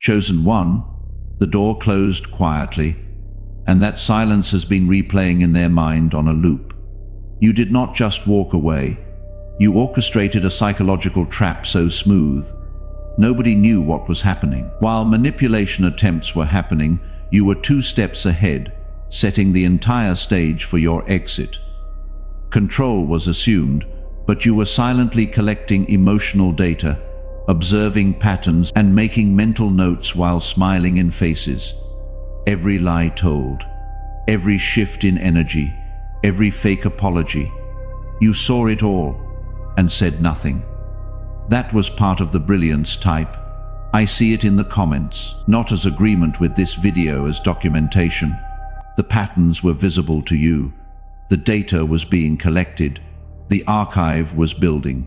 Chosen one, the door closed quietly, and that silence has been replaying in their mind on a loop. You did not just walk away. You orchestrated a psychological trap so smooth. Nobody knew what was happening. While manipulation attempts were happening, you were 2 steps ahead, setting the entire stage for your exit. Control was assumed, but you were silently collecting emotional data, observing patterns and making mental notes while smiling in faces. Every lie told, every shift in energy, every fake apology. You saw it all and said nothing. That was part of the brilliance. Type, "I see it in the comments," not as agreement with this video, as documentation. The patterns were visible to you. The data was being collected. The archive was building.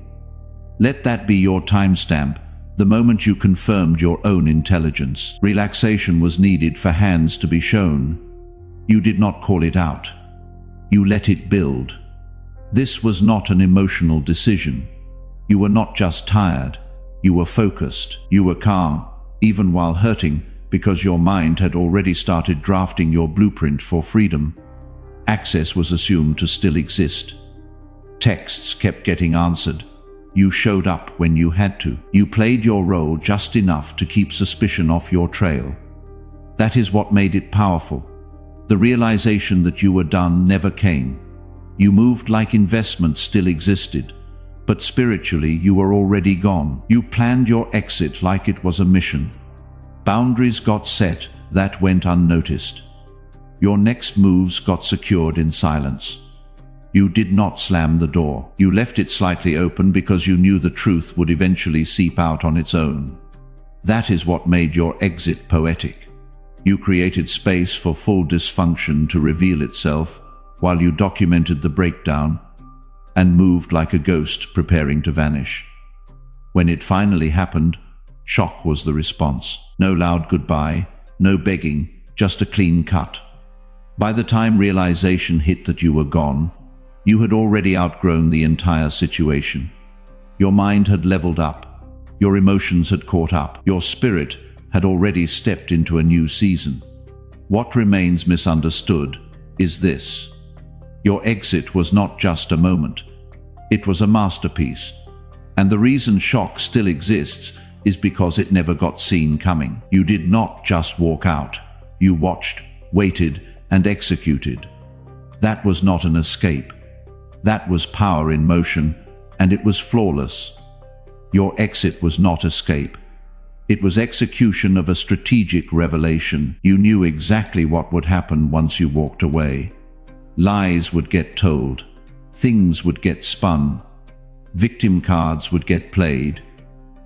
Let that be your timestamp, the moment you confirmed your own intelligence. Relaxation was needed for hands to be shown. You did not call it out. You let it build. This was not an emotional decision. You were not just tired. You were focused. You were calm, even while hurting, because your mind had already started drafting your blueprint for freedom. Access was assumed to still exist. Texts kept getting answered. You showed up when you had to. You played your role just enough to keep suspicion off your trail. That is what made it powerful. The realization that you were done never came. You moved like investment still existed, but spiritually you were already gone. You planned your exit like it was a mission. Boundaries got set that went unnoticed. Your next moves got secured in silence. You did not slam the door. You left it slightly open because you knew the truth would eventually seep out on its own. That is what made your exit poetic. You created space for full dysfunction to reveal itself while you documented the breakdown and moved like a ghost preparing to vanish. When it finally happened, shock was the response. No loud goodbye, no begging, just a clean cut. By the time realization hit that you were gone, you had already outgrown the entire situation. Your mind had leveled up. Your emotions had caught up. Your spirit had already stepped into a new season. What remains misunderstood is this. Your exit was not just a moment. It was a masterpiece. And the reason shock still exists is because it never got seen coming. You did not just walk out. You watched, waited, and executed. That was not an escape. That was power in motion, and it was flawless. Your exit was not escape. It was execution of a strategic revelation. You knew exactly what would happen once you walked away. Lies would get told. Things would get spun. Victim cards would get played.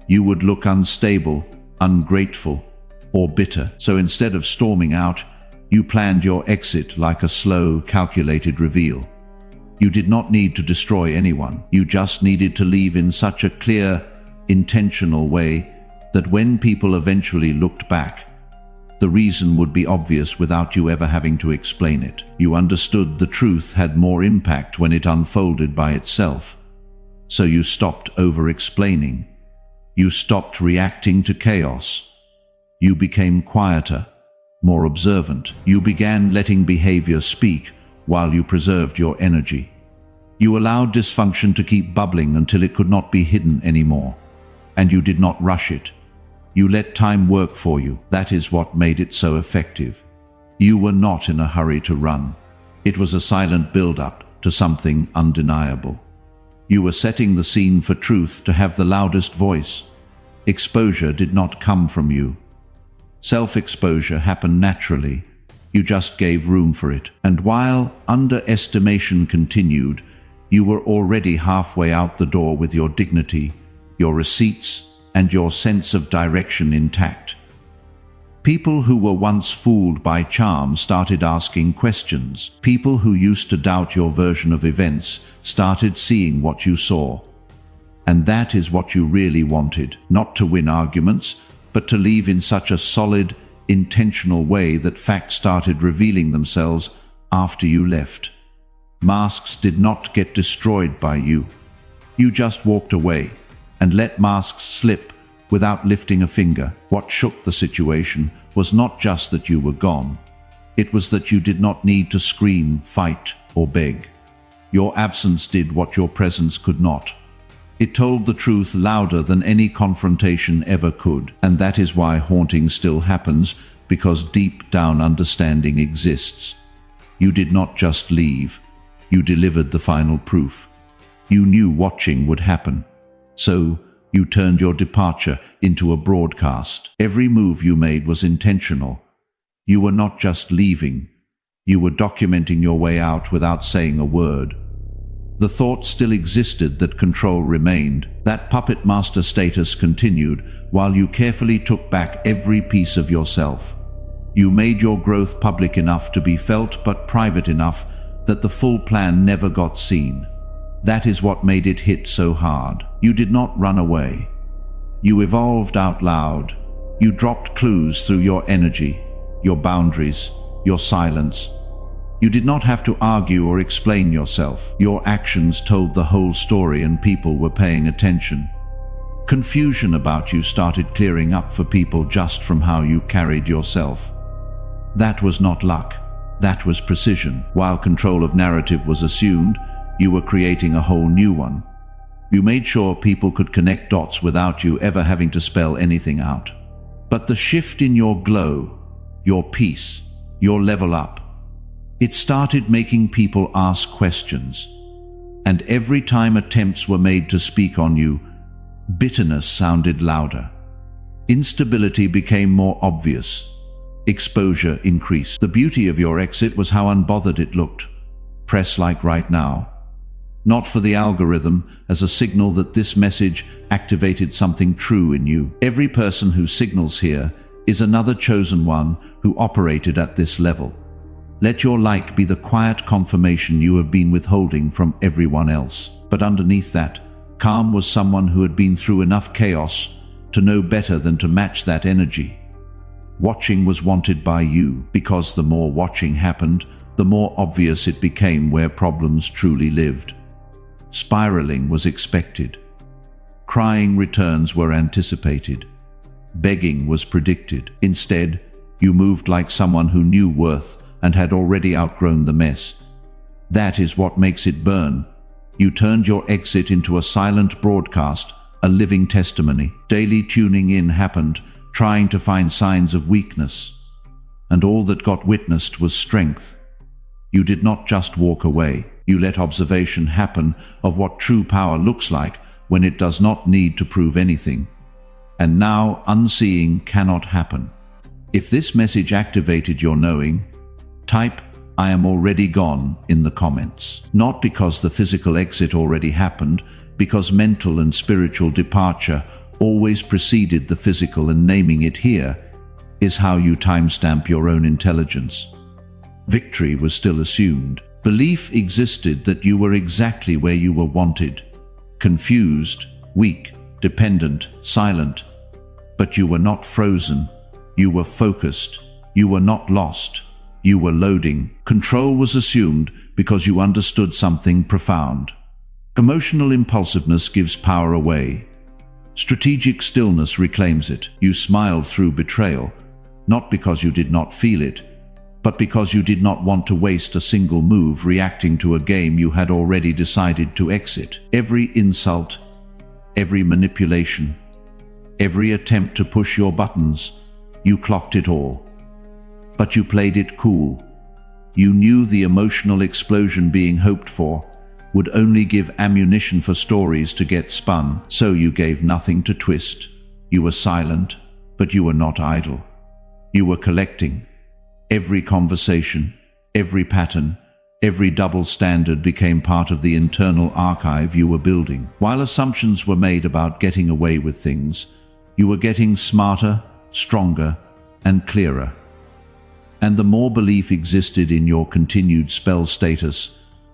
You would look unstable, ungrateful, or bitter. So instead of storming out, you planned your exit like a slow, calculated reveal. You did not need to destroy anyone. You just needed to leave in such a clear, intentional way that when people eventually looked back, the reason would be obvious without you ever having to explain it. You understood the truth had more impact when it unfolded by itself. So you stopped over-explaining. You stopped reacting to chaos. You became quieter, more observant. You began letting behavior speak while you preserved your energy. You allowed dysfunction to keep bubbling until it could not be hidden anymore. And you did not rush it. You let time work for you. That is what made it so effective. You were not in a hurry to run. It was a silent build-up to something undeniable. You were setting the scene for truth to have the loudest voice. Exposure did not come from you. Self-exposure happened naturally. You just gave room for it. And while underestimation continued, you were already halfway out the door with your dignity, your receipts, and your sense of direction intact. People who were once fooled by charm started asking questions. People who used to doubt your version of events started seeing what you saw. And that is what you really wanted, not to win arguments, but to leave in such a solid, intentional way that facts started revealing themselves after you left. Masks did not get destroyed by you. You just walked away and let masks slip without lifting a finger. What shook the situation was not just that you were gone. It was that you did not need to scream, fight, or beg. Your absence did what your presence could not. It told the truth louder than any confrontation ever could, and that is why haunting still happens, because deep down understanding exists. You did not just leave, you delivered the final proof. You knew watching would happen. So, you turned your departure into a broadcast. Every move you made was intentional. You were not just leaving, you were documenting your way out without saying a word. The thought still existed that control remained. That puppet master status continued while you carefully took back every piece of yourself. You made your growth public enough to be felt but private enough that the full plan never got seen. That is what made it hit so hard. You did not run away. You evolved out loud. You dropped clues through your energy, your boundaries, your silence. You did not have to argue or explain yourself. Your actions told the whole story and people were paying attention. Confusion about you started clearing up for people just from how you carried yourself. That was not luck. That was precision. While control of narrative was assumed, you were creating a whole new one. You made sure people could connect dots without you ever having to spell anything out. But the shift in your glow, your peace, your level up, it started making people ask questions. And every time attempts were made to speak on you, bitterness sounded louder. Instability became more obvious. Exposure increased. The beauty of your exit was how unbothered it looked. Press like right now. Not for the algorithm, as a signal that this message activated something true in you. Every person who signals here is another chosen one who operated at this level. Let your like be the quiet confirmation you have been withholding from everyone else. But underneath that, calm was someone who had been through enough chaos to know better than to match that energy. Watching was wanted by you, because the more watching happened, the more obvious it became where problems truly lived. Spiraling was expected. Crying returns were anticipated. Begging was predicted. Instead, you moved like someone who knew worth and had already outgrown the mess. That is what makes it burn. You turned your exit into a silent broadcast, a living testimony. Daily tuning in happened, trying to find signs of weakness. And all that got witnessed was strength. You did not just walk away. You let observation happen of what true power looks like when it does not need to prove anything. And now unseeing cannot happen. If this message activated your knowing, type "I am already gone" in the comments. Not because the physical exit already happened, because mental and spiritual departure always preceded the physical, and naming it here is how you timestamp your own intelligence. Victory was still assumed. Belief existed that you were exactly where you were wanted. Confused, weak, dependent, silent. But you were not frozen. You were focused. You were not lost. You were loading. Control was assumed because you understood something profound. Emotional impulsiveness gives power away. Strategic stillness reclaims it. You smiled through betrayal, not because you did not feel it, but because you did not want to waste a single move reacting to a game you had already decided to exit. Every insult, every manipulation, every attempt to push your buttons, you clocked it all. But you played it cool. You knew the emotional explosion being hoped for would only give ammunition for stories to get spun, so you gave nothing to twist. You were silent, but you were not idle. You were collecting. Every conversation, every pattern, every double standard became part of the internal archive you were building. While assumptions were made about getting away with things, you were getting smarter, stronger, and clearer. And the more belief existed in your continued spell status,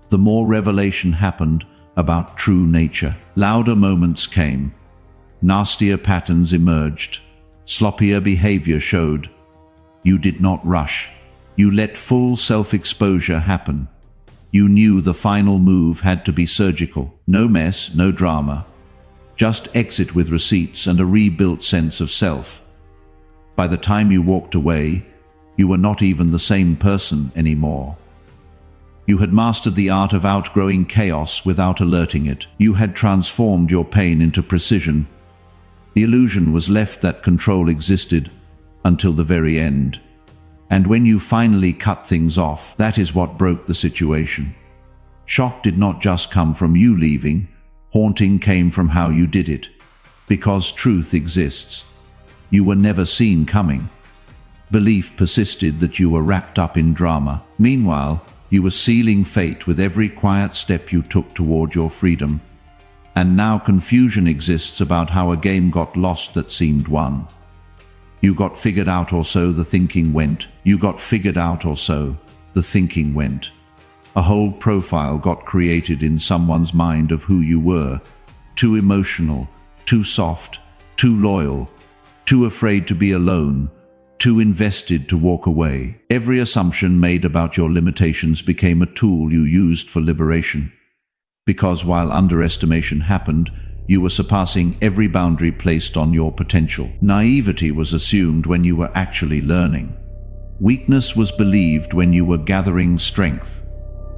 the more revelation happened about true nature. Louder moments came. Nastier patterns emerged. Sloppier behavior showed. You did not rush. You let full self-exposure happen. You knew the final move had to be surgical. No mess, no drama. Just exit with receipts and a rebuilt sense of self. By the time you walked away, you were not even the same person anymore. You had mastered the art of outgrowing chaos without alerting it. You had transformed your pain into precision. The illusion was left that control existed until the very end. And when you finally cut things off, that is what broke the situation. Shock did not just come from you leaving, haunting came from how you did it. Because truth exists. You were never seen coming. Belief persisted that you were wrapped up in drama. Meanwhile, you were sealing fate with every quiet step you took toward your freedom. And now confusion exists about how a game got lost that seemed won. You got figured out, or so the thinking went. You got figured out, or so the thinking went. A whole profile got created in someone's mind of who you were. Too emotional, too soft, too loyal, too afraid to be alone, too invested to walk away. Every assumption made about your limitations became a tool you used for liberation. Because while underestimation happened, you were surpassing every boundary placed on your potential. Naivety was assumed when you were actually learning. Weakness was believed when you were gathering strength.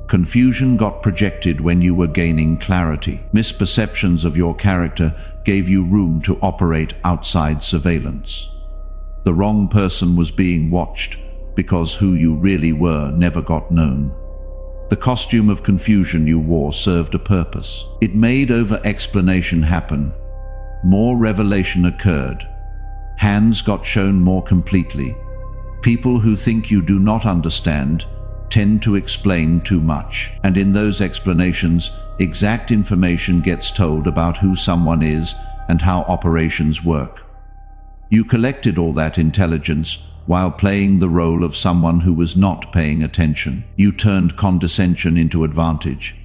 Confusion got projected when you were gaining clarity. Misperceptions of your character gave you room to operate outside surveillance. The wrong person was being watched because who you really were never got known. The costume of confusion you wore served a purpose. It made over-explanation happen. More revelation occurred. Hands got shown more completely. People who think you do not understand tend to explain too much, and in those explanations, exact information gets told about who someone is and how operations work. You collected all that intelligence while playing the role of someone who was not paying attention. You turned condescension into advantage.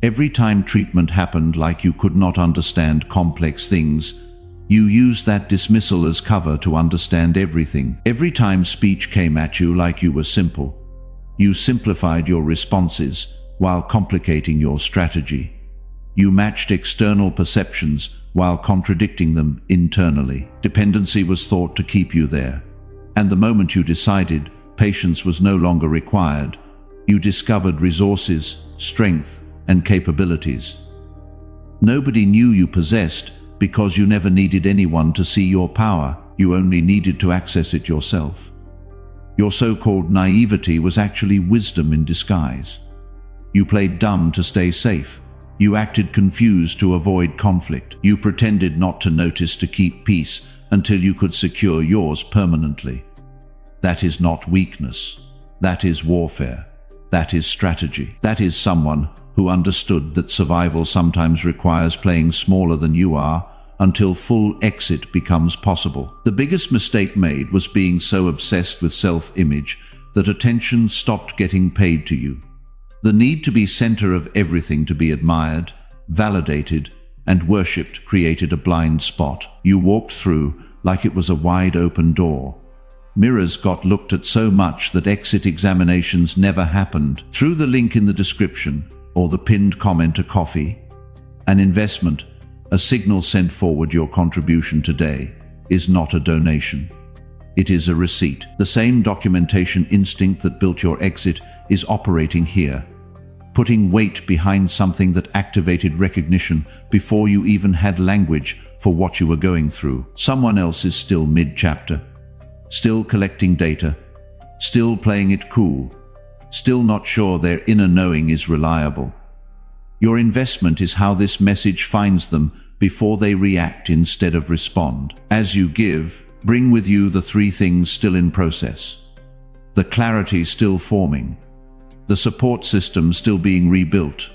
Every time treatment happened like you could not understand complex things, you used that dismissal as cover to understand everything. Every time speech came at you like you were simple, you simplified your responses while complicating your strategy. You matched external perceptions while contradicting them internally. Dependency was thought to keep you there. And the moment you decided patience was no longer required, you discovered resources, strength, and capabilities. Nobody knew you possessed because you never needed anyone to see your power. You only needed to access it yourself. Your so-called naivety was actually wisdom in disguise. You played dumb to stay safe. You acted confused to avoid conflict. You pretended not to notice to keep peace until you could secure yours permanently. That is not weakness. That is warfare. That is strategy. That is someone who understood that survival sometimes requires playing smaller than you are until full exit becomes possible. The biggest mistake made was being so obsessed with self-image that attention stopped getting paid to you. The need to be center of everything, to be admired, validated, and worshipped created a blind spot. You walked through like it was a wide open door. Mirrors got looked at so much that exit examinations never happened. Through the link in the description or the pinned comment to coffee, an investment, a signal sent forward. Your contribution today is not a donation. It is a receipt. The same documentation instinct that built your exit is operating here, putting weight behind something that activated recognition before you even had language for what you were going through. Someone else is still mid-chapter, still collecting data, still playing it cool, still not sure their inner knowing is reliable. Your investment is how this message finds them before they react instead of respond. As you give, bring with you the three things still in process. The clarity still forming. The support system still being rebuilt.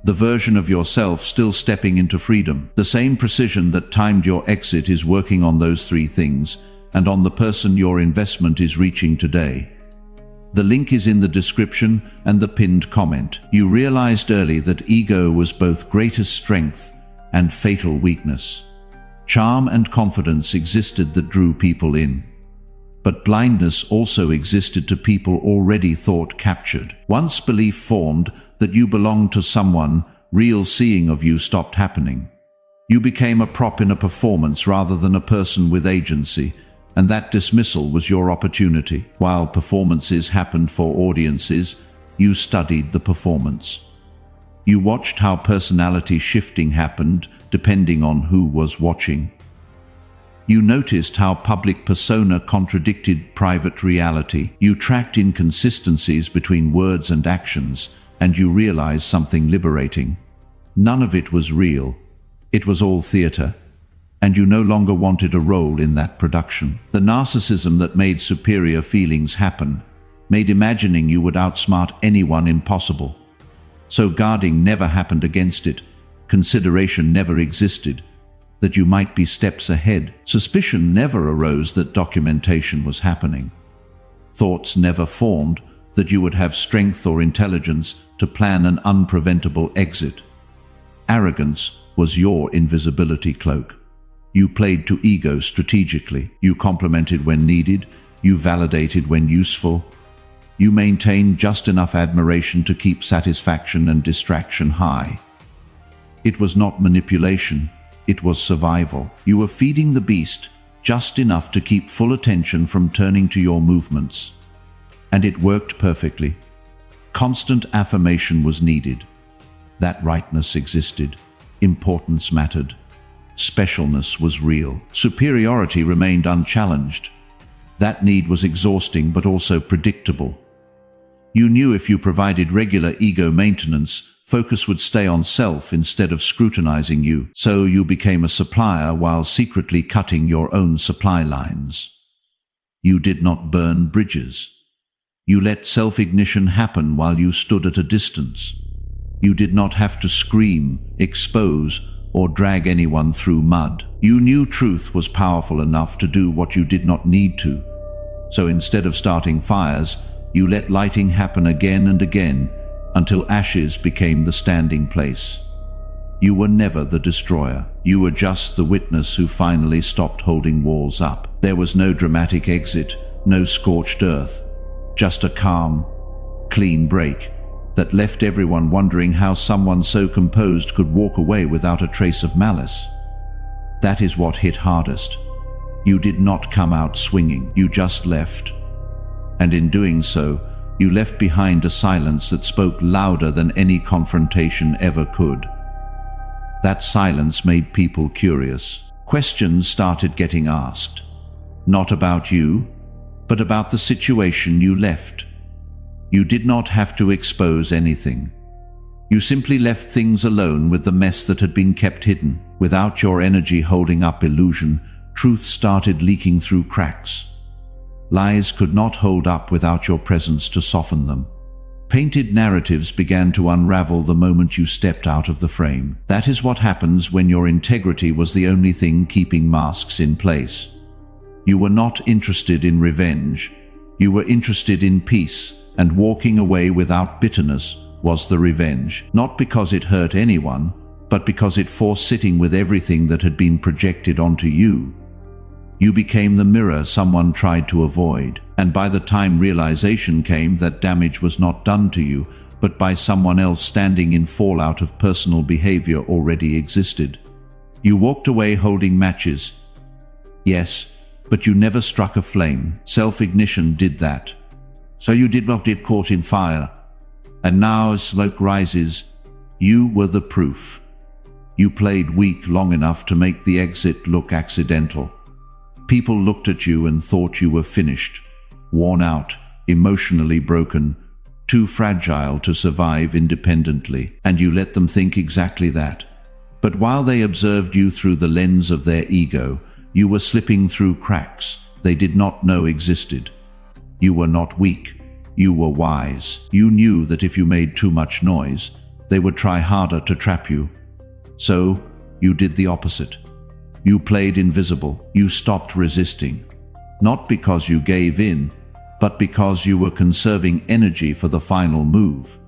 The version of yourself still stepping into freedom. The same precision that timed your exit is working on those three things and on the person your investment is reaching today. The link is in the description and the pinned comment. You realized early that ego was both greatest strength and fatal weakness. Charm and confidence existed that drew people in. But blindness also existed to people already thought captured. Once belief formed that you belonged to someone, real seeing of you stopped happening. You became a prop in a performance rather than a person with agency, and that dismissal was your opportunity. While performances happened for audiences, you studied the performance. You watched how personality shifting happened depending on who was watching. You noticed how public persona contradicted private reality. You tracked inconsistencies between words and actions, and you realized something liberating. None of it was real. It was all theater, and you no longer wanted a role in that production. The narcissism that made superior feelings happen made imagining you would outsmart anyone impossible. So guarding never happened against it. Consideration never existed that you might be steps ahead. Suspicion never arose that documentation was happening. Thoughts never formed that you would have strength or intelligence to plan an unpreventable exit. Arrogance was your invisibility cloak. You played to ego strategically. You complimented when needed. You validated when useful. You maintained just enough admiration to keep satisfaction and distraction high. It was not manipulation. It was survival. You were feeding the beast just enough to keep full attention from turning to your movements. And it worked perfectly. Constant affirmation was needed. That rightness existed. Importance mattered. Specialness was real. Superiority remained unchallenged. That need was exhausting but also predictable. You knew if you provided regular ego maintenance, focus would stay on self instead of scrutinizing you, so you became a supplier while secretly cutting your own supply lines. You did not burn bridges. You let self-ignition happen while you stood at a distance. You did not have to scream, expose, or drag anyone through mud. You knew truth was powerful enough to do what you did not need to. So instead of starting fires, you let lighting happen again and again until ashes became the standing place. You were never the destroyer. You were just the witness who finally stopped holding walls up. There was no dramatic exit, no scorched earth, just a calm, clean break that left everyone wondering how someone so composed could walk away without a trace of malice. That is what hit hardest. You did not come out swinging. You just left. And in doing so, you left behind a silence that spoke louder than any confrontation ever could. That silence made people curious. Questions started getting asked. Not about you, but about the situation you left. You did not have to expose anything. You simply left things alone with the mess that had been kept hidden. Without your energy holding up illusion, truth started leaking through cracks. Lies could not hold up without your presence to soften them. Painted narratives began to unravel the moment you stepped out of the frame. That is what happens when your integrity was the only thing keeping masks in place. You were not interested in revenge. You were interested in peace, and walking away without bitterness was the revenge. Not because it hurt anyone, but because it forced sitting with everything that had been projected onto you. You became the mirror someone tried to avoid, and by the time realization came, that damage was not done to you, but by someone else standing in fallout of personal behavior already existed. You walked away holding matches. Yes, but you never struck a flame. Self-ignition did that. So you did not get caught in fire. And now as smoke rises, you were the proof. You played weak long enough to make the exit look accidental. People looked at you and thought you were finished, worn out, emotionally broken, too fragile to survive independently, and you let them think exactly that. But while they observed you through the lens of their ego, you were slipping through cracks they did not know existed. You were not weak, you were wise. You knew that if you made too much noise, they would try harder to trap you. So, you did the opposite. You played invisible. You stopped resisting. Not because you gave in, but because you were conserving energy for the final move.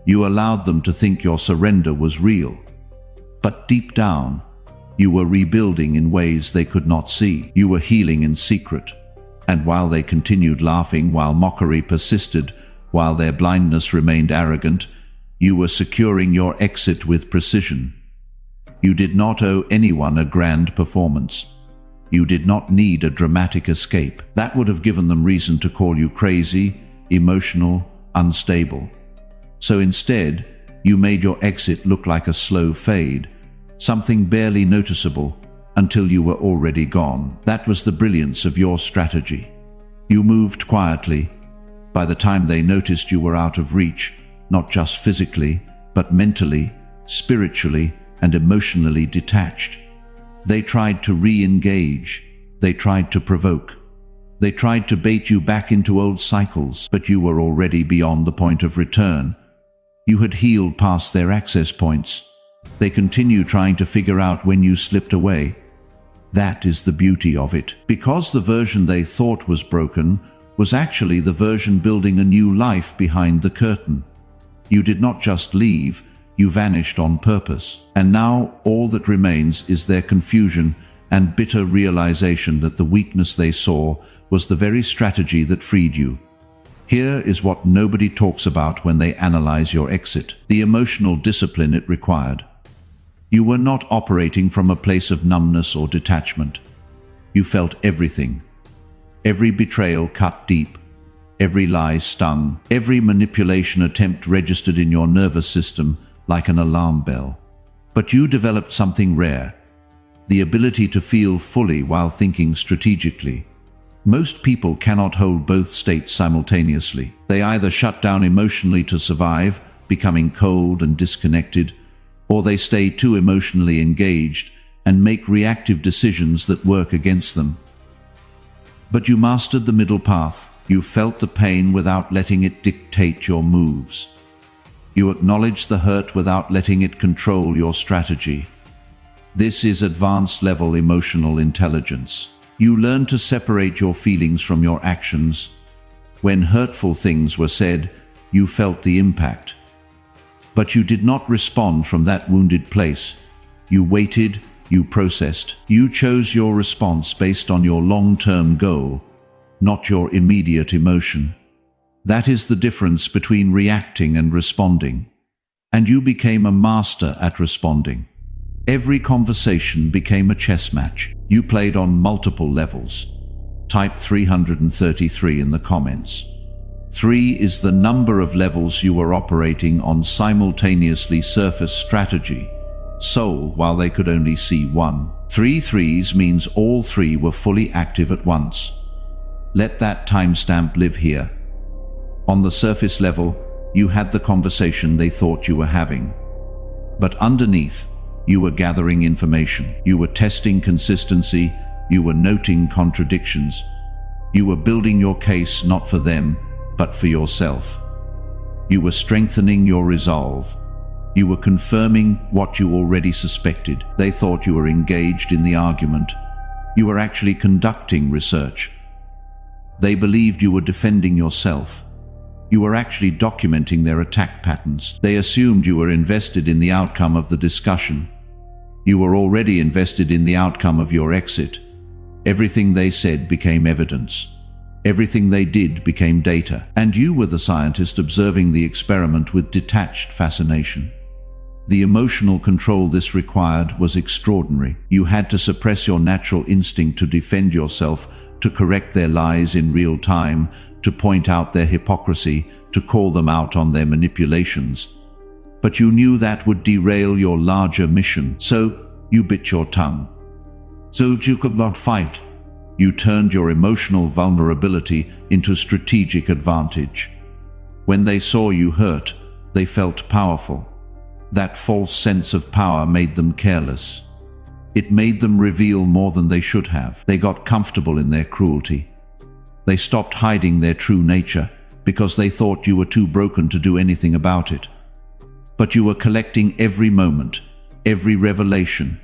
You allowed them to think your surrender was real. But deep down, you were rebuilding in ways they could not see. You were healing in secret. And while they continued laughing, while mockery persisted, while their blindness remained arrogant, you were securing your exit with precision. You did not owe anyone a grand performance. You did not need a dramatic escape. That would have given them reason to call you crazy, emotional, unstable. So instead, you made your exit look like a slow fade, something barely noticeable until you were already gone. That was the brilliance of your strategy. You moved quietly. By the time they noticed, you were out of reach, not just physically, but mentally, spiritually, and emotionally detached. They tried to re-engage. They tried to provoke. They tried to bait you back into old cycles, but you were already beyond the point of return. You had healed past their access points. They continue trying to figure out when you slipped away. That is the beauty of it. Because the version they thought was broken was actually the version building a new life behind the curtain. You did not just leave, you vanished on purpose. And now all that remains is their confusion and bitter realization that the weakness they saw was the very strategy that freed you. Here is what nobody talks about when they analyze your exit: the emotional discipline it required. You were not operating from a place of numbness or detachment. You felt everything. Every betrayal cut deep. Every lie stung. Every manipulation attempt registered in your nervous system like an alarm bell. But you developed something rare: the ability to feel fully while thinking strategically. Most people cannot hold both states simultaneously. They either shut down emotionally to survive, becoming cold and disconnected, or they stay too emotionally engaged and make reactive decisions that work against them. But you mastered the middle path. You felt the pain without letting it dictate your moves. You acknowledged the hurt without letting it control your strategy. This is advanced level emotional intelligence. You learned to separate your feelings from your actions. When hurtful things were said, you felt the impact. But you did not respond from that wounded place. You waited, you processed. You chose your response based on your long-term goal, not your immediate emotion. That is the difference between reacting and responding. And you became a master at responding. Every conversation became a chess match. You played on multiple levels. Type 333 in the comments. 3 is the number of levels you were operating on simultaneously: surface, strategy, soul, while they could only see one. 3 threes means all 3 were fully active at once. Let that timestamp live here. On the surface level, you had the conversation they thought you were having. But underneath, you were gathering information. You were testing consistency. You were noting contradictions. You were building your case not for them, but for yourself. You were strengthening your resolve. You were confirming what you already suspected. They thought you were engaged in the argument. You were actually conducting research. They believed you were defending yourself. You were actually documenting their attack patterns. They assumed you were invested in the outcome of the discussion. You were already invested in the outcome of your exit. Everything they said became evidence. Everything they did became data. And you were the scientist observing the experiment with detached fascination. The emotional control this required was extraordinary. You had to suppress your natural instinct to defend yourself, to correct their lies in real time, to point out their hypocrisy, to call them out on their manipulations. But you knew that would derail your larger mission, so you bit your tongue. So you could not fight. You turned your emotional vulnerability into strategic advantage. When they saw you hurt, they felt powerful. That false sense of power made them careless. It made them reveal more than they should have. They got comfortable in their cruelty. They stopped hiding their true nature because they thought you were too broken to do anything about it. But you were collecting every moment, every revelation,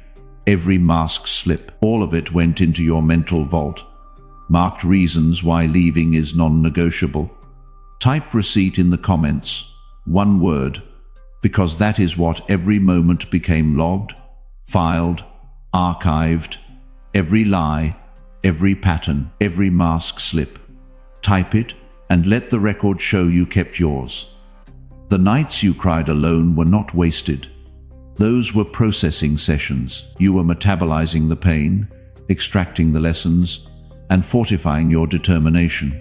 every mask slip. All of it went into your mental vault. Marked reasons why leaving is non-negotiable. Type receipt in the comments. One word. Because that is what every moment became: logged, filed, archived. Every lie, every pattern, every mask slip. Type it and let the record show you kept yours. The nights you cried alone were not wasted. Those were processing sessions. You were metabolizing the pain, extracting the lessons, and fortifying your determination.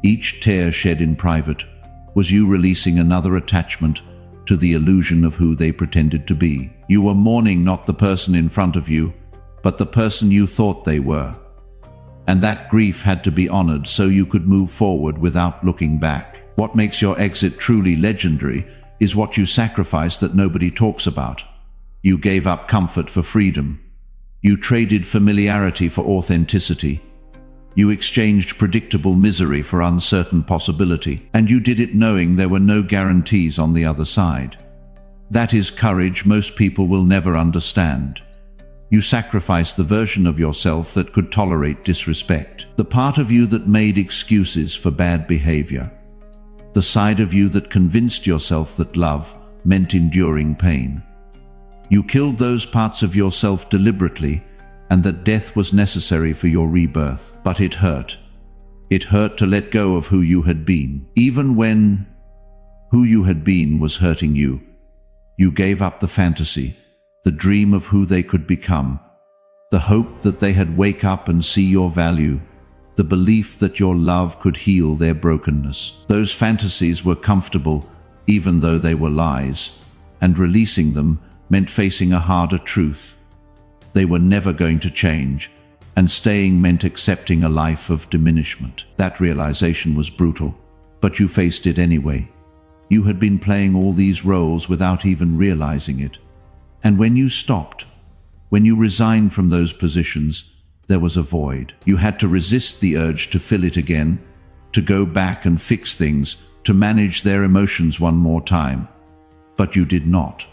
Each tear shed in private was you releasing another attachment to the illusion of who they pretended to be. You were mourning not the person in front of you, but the person you thought they were. And that grief had to be honored so you could move forward without looking back. What makes your exit truly legendary is what you sacrificed that nobody talks about. You gave up comfort for freedom. You traded familiarity for authenticity. You exchanged predictable misery for uncertain possibility, and you did it knowing there were no guarantees on the other side. That is courage most people will never understand. You sacrificed the version of yourself that could tolerate disrespect, the part of you that made excuses for bad behavior, the side of you that convinced yourself that love meant enduring pain. You killed those parts of yourself deliberately, and that death was necessary for your rebirth. But it hurt. It hurt to let go of who you had been. Even when who you had been was hurting you, you gave up the fantasy, the dream of who they could become, the hope that they had wake up and see your value, the belief that your love could heal their brokenness. Those fantasies were comfortable, even though they were lies, and releasing them meant facing a harder truth. They were never going to change, and staying meant accepting a life of diminishment. That realization was brutal, but you faced it anyway. You had been playing all these roles without even realizing it. And when you stopped, when you resigned from those positions, there was a void. You had to resist the urge to fill it again, to go back and fix things, to manage their emotions one more time. But you did not.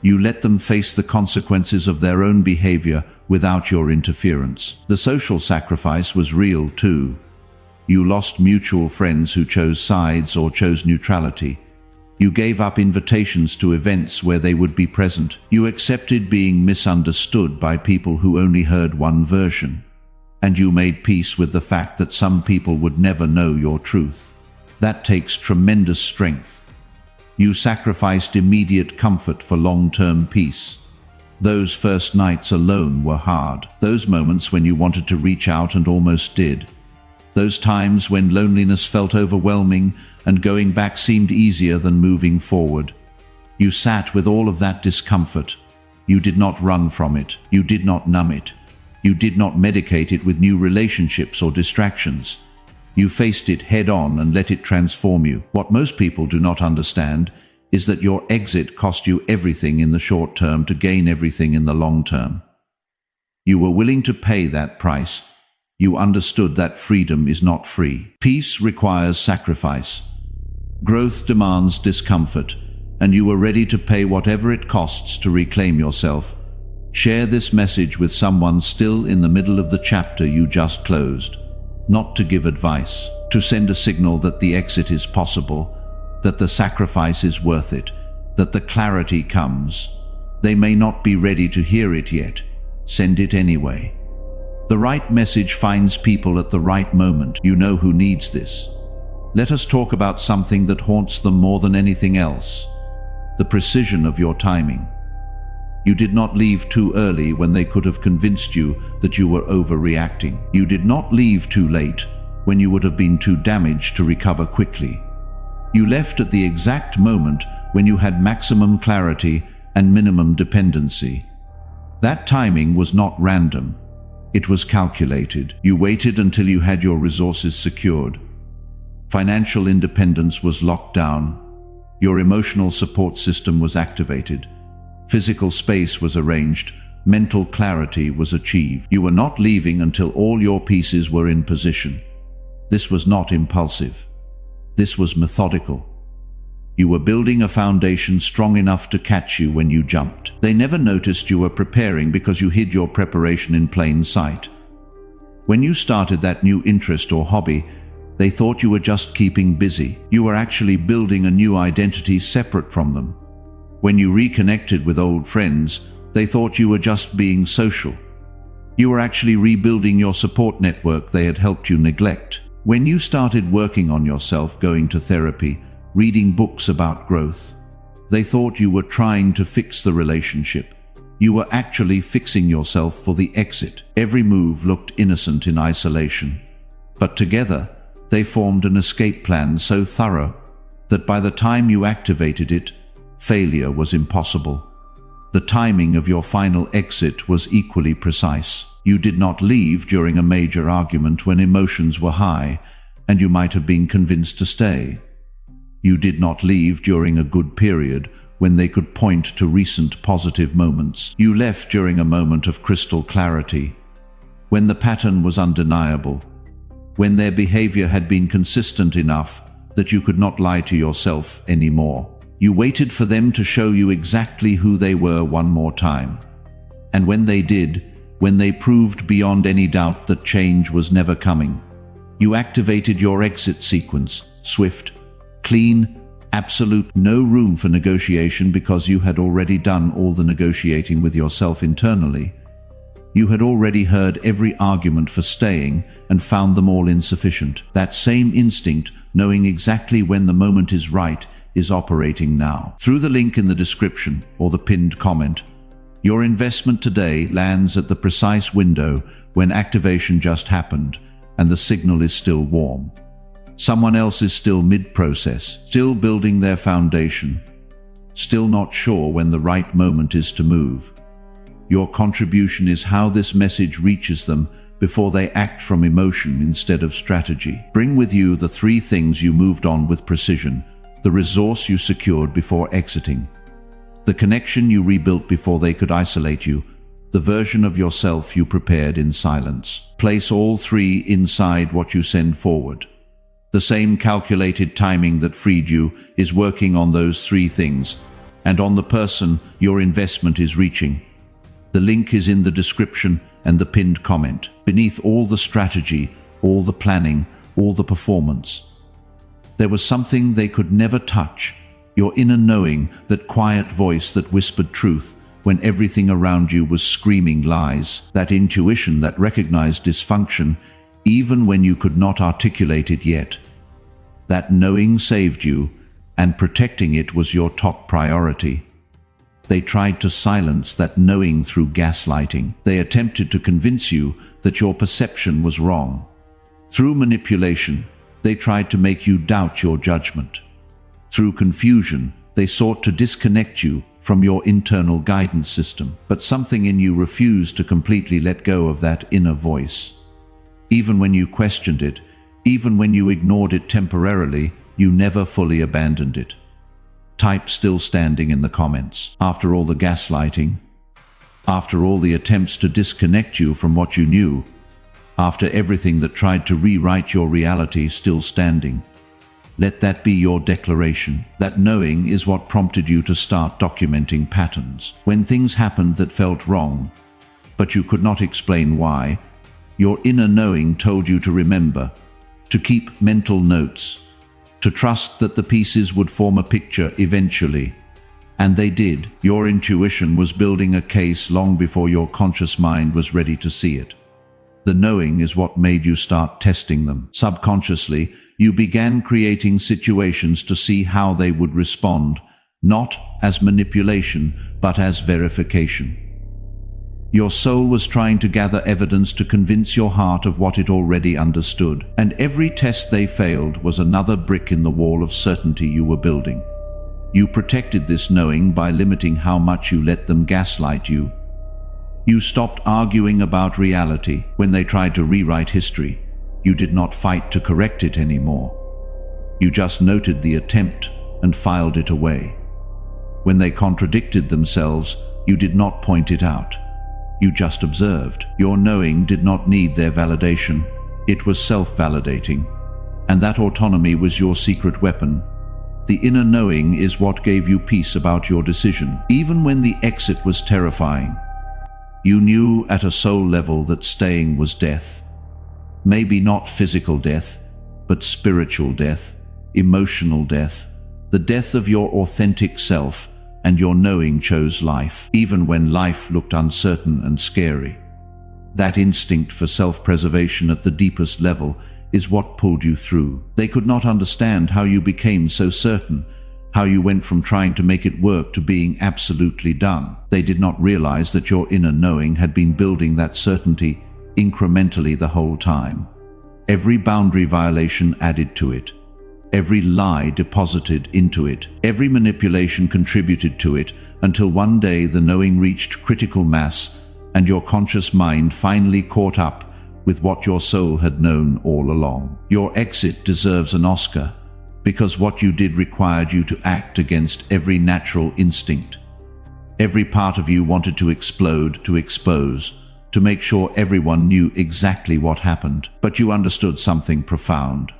You let them face the consequences of their own behavior without your interference. The social sacrifice was real too. You lost mutual friends who chose sides or chose neutrality. You gave up invitations to events where they would be present. You accepted being misunderstood by people who only heard one version. And you made peace with the fact that some people would never know your truth. That takes tremendous strength. You sacrificed immediate comfort for long-term peace. Those first nights alone were hard. Those moments when you wanted to reach out and almost did. Those times when loneliness felt overwhelming and going back seemed easier than moving forward. You sat with all of that discomfort. You did not run from it. You did not numb it. You did not medicate it with new relationships or distractions. You faced it head-on and let it transform you. What most people do not understand is that your exit cost you everything in the short term to gain everything in the long term. You were willing to pay that price. You understood that freedom is not free. Peace requires sacrifice. Growth demands discomfort, and you were ready to pay whatever it costs to reclaim yourself. Share this message with someone still in the middle of the chapter you just closed. Not to give advice, to send a signal that the exit is possible, that the sacrifice is worth it, that the clarity comes. They may not be ready to hear it yet. Send it anyway. The right message finds people at the right moment. You know who needs this. Let us talk about something that haunts them more than anything else: the precision of your timing. You did not leave too early when they could have convinced you that you were overreacting. You did not leave too late when you would have been too damaged to recover quickly. You left at the exact moment when you had maximum clarity and minimum dependency. That timing was not random. It was calculated. You waited until you had your resources secured. Financial independence was locked down. Your emotional support system was activated. Physical space was arranged. Mental clarity was achieved. You were not leaving until all your pieces were in position. This was not impulsive. This was methodical. You were building a foundation strong enough to catch you when you jumped. They never noticed you were preparing because you hid your preparation in plain sight. When you started that new interest or hobby, they thought you were just keeping busy. You were actually building a new identity separate from them. When you reconnected with old friends, they thought you were just being social. You were actually rebuilding your support network they had helped you neglect. When you started working on yourself, going to therapy, reading books about growth, They thought you were trying to fix the relationship. You were actually fixing yourself for the exit. Every move looked innocent in isolation. But together, they formed an escape plan so thorough that by the time you activated it, failure was impossible. The timing of your final exit was equally precise. You did not leave during a major argument when emotions were high, and you might have been convinced to stay. You did not leave during a good period when they could point to recent positive moments. You left during a moment of crystal clarity, when the pattern was undeniable, when their behavior had been consistent enough that you could not lie to yourself anymore. You waited for them to show you exactly who they were one more time. And when they did, when they proved beyond any doubt that change was never coming, you activated your exit sequence, swift, clean, absolute, no room for negotiation because you had already done all the negotiating with yourself internally. You had already heard every argument for staying and found them all insufficient. That same instinct, knowing exactly when the moment is right, is operating now. Through the link in the description or the pinned comment, your investment today lands at the precise window when activation just happened and the signal is still warm. Someone else is still mid-process, still building their foundation, still not sure when the right moment is to move. Your contribution is how this message reaches them before they act from emotion instead of strategy. Bring with you the 3 things you moved on with precision, the resource you secured before exiting, the connection you rebuilt before they could isolate you, the version of yourself you prepared in silence. Place all 3 inside what you send forward. The same calculated timing that freed you is working on those 3 things, and on the person your investment is reaching. The link is in the description and the pinned comment. Beneath all the strategy, all the planning, all the performance, there was something they could never touch, your inner knowing, that quiet voice that whispered truth when everything around you was screaming lies, that intuition that recognized dysfunction even when you could not articulate it yet. That knowing saved you, and protecting it was your top priority. They tried to silence that knowing through gaslighting. They attempted to convince you that your perception was wrong. Through manipulation, they tried to make you doubt your judgment. Through confusion, they sought to disconnect you from your internal guidance system. But something in you refused to completely let go of that inner voice. Even when you questioned it, even when you ignored it temporarily, you never fully abandoned it. Type still standing in the comments. After all the gaslighting, after all the attempts to disconnect you from what you knew, after everything that tried to rewrite your reality, still standing. Let that be your declaration. That knowing is what prompted you to start documenting patterns. When things happened that felt wrong, but you could not explain why, your inner knowing told you to remember, to keep mental notes, to trust that the pieces would form a picture eventually. And they did. Your intuition was building a case long before your conscious mind was ready to see it. The knowing is what made you start testing them. Subconsciously, you began creating situations to see how they would respond, not as manipulation, but as verification. Your soul was trying to gather evidence to convince your heart of what it already understood, and every test they failed was another brick in the wall of certainty you were building. You protected this knowing by limiting how much you let them gaslight you. You stopped arguing about reality. When they tried to rewrite history, you did not fight to correct it anymore. You just noted the attempt and filed it away. When they contradicted themselves, you did not point it out. You just observed. Your knowing did not need their validation. It was self-validating. And that autonomy was your secret weapon. The inner knowing is what gave you peace about your decision. Even when the exit was terrifying, you knew at a soul level that staying was death. Maybe not physical death, but spiritual death, emotional death, the death of your authentic self, and your knowing chose life, even when life looked uncertain and scary. That instinct for self-preservation at the deepest level is what pulled you through. They could not understand how you became so certain, How you went from trying to make it work to being absolutely done. They did not realize that your inner knowing had been building that certainty incrementally the whole time. Every boundary violation added to it. Every lie deposited into it. Every manipulation contributed to it, until one day the knowing reached critical mass and your conscious mind finally caught up with what your soul had known all along. Your exit deserves an Oscar, because what you did required you to act against every natural instinct. Every part of you wanted to explode, to expose, to make sure everyone knew exactly what happened. But you understood something profound.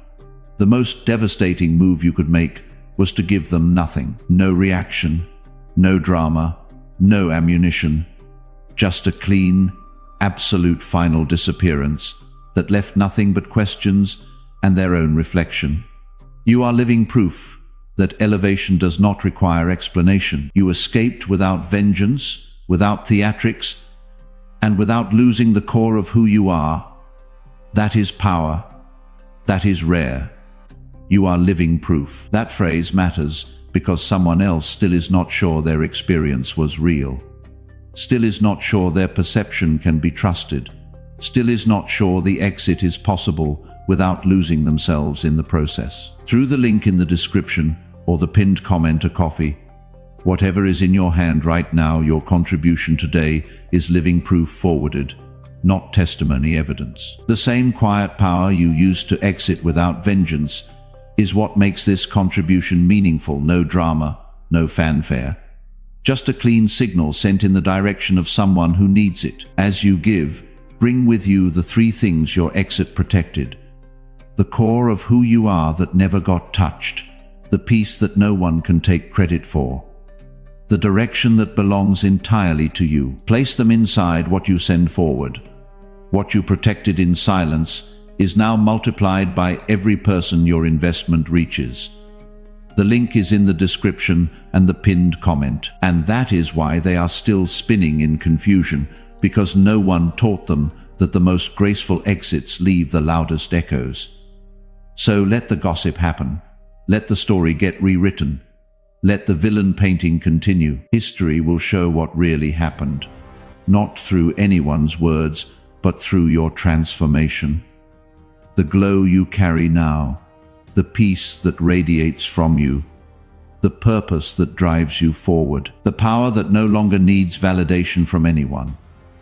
The most devastating move you could make was to give them nothing. No reaction, no drama, no ammunition. Just a clean, absolute final disappearance that left nothing but questions and their own reflection. You are living proof that elevation does not require explanation. You escaped without vengeance, without theatrics, and without losing the core of who you are. That is power. That is rare. You are living proof. That phrase matters because someone else still is not sure their experience was real. Still is not sure their perception can be trusted. Still is not sure the exit is possible without losing themselves in the process. Through the link in the description or the pinned comment or coffee, whatever is in your hand right now, your contribution today is living proof forwarded, not testimony evidence. The same quiet power you used to exit without vengeance is what makes this contribution meaningful. No drama, no fanfare. Just a clean signal sent in the direction of someone who needs it. As you give, bring with you the three things your exit protected. The core of who you are that never got touched. The peace that no one can take credit for. The direction that belongs entirely to you. Place them inside what you send forward. What you protected in silence is now multiplied by every person your investment reaches. The link is in the description and the pinned comment. And that is why they are still spinning in confusion, because no one taught them that the most graceful exits leave the loudest echoes. So let the gossip happen. Let the story get rewritten. Let the villain painting continue. History will show what really happened. Not through anyone's words, but through your transformation. The glow you carry now, the peace that radiates from you, the purpose that drives you forward, the power that no longer needs validation from anyone.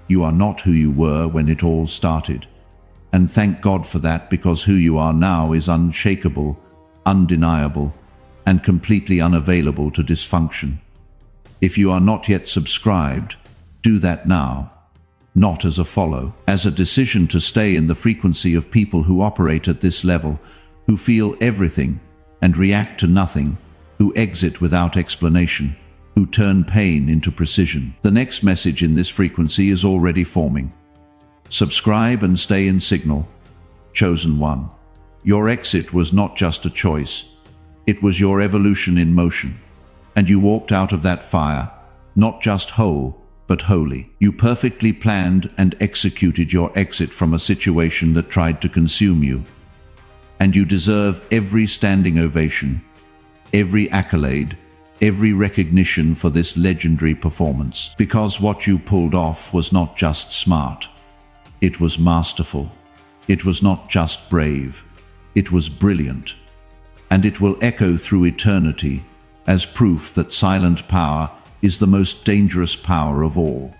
You are not who you were when it all started. And thank God for that, because who you are now is unshakable, undeniable, and completely unavailable to dysfunction. If you are not yet subscribed, do that now. Not as a follow, as a decision to stay in the frequency of people who operate at this level, who feel everything and react to nothing, who exit without explanation, who turn pain into precision. The next message in this frequency is already forming. Subscribe and stay in signal. Chosen one. Your exit was not just a choice. It was your evolution in motion. And you walked out of that fire, not just whole, but holy. You perfectly planned and executed your exit from a situation that tried to consume you. And you deserve every standing ovation, every accolade, every recognition for this legendary performance. Because what you pulled off was not just smart. It was masterful. It was not just brave. It was brilliant. And it will echo through eternity as proof that silent power is the most dangerous power of all.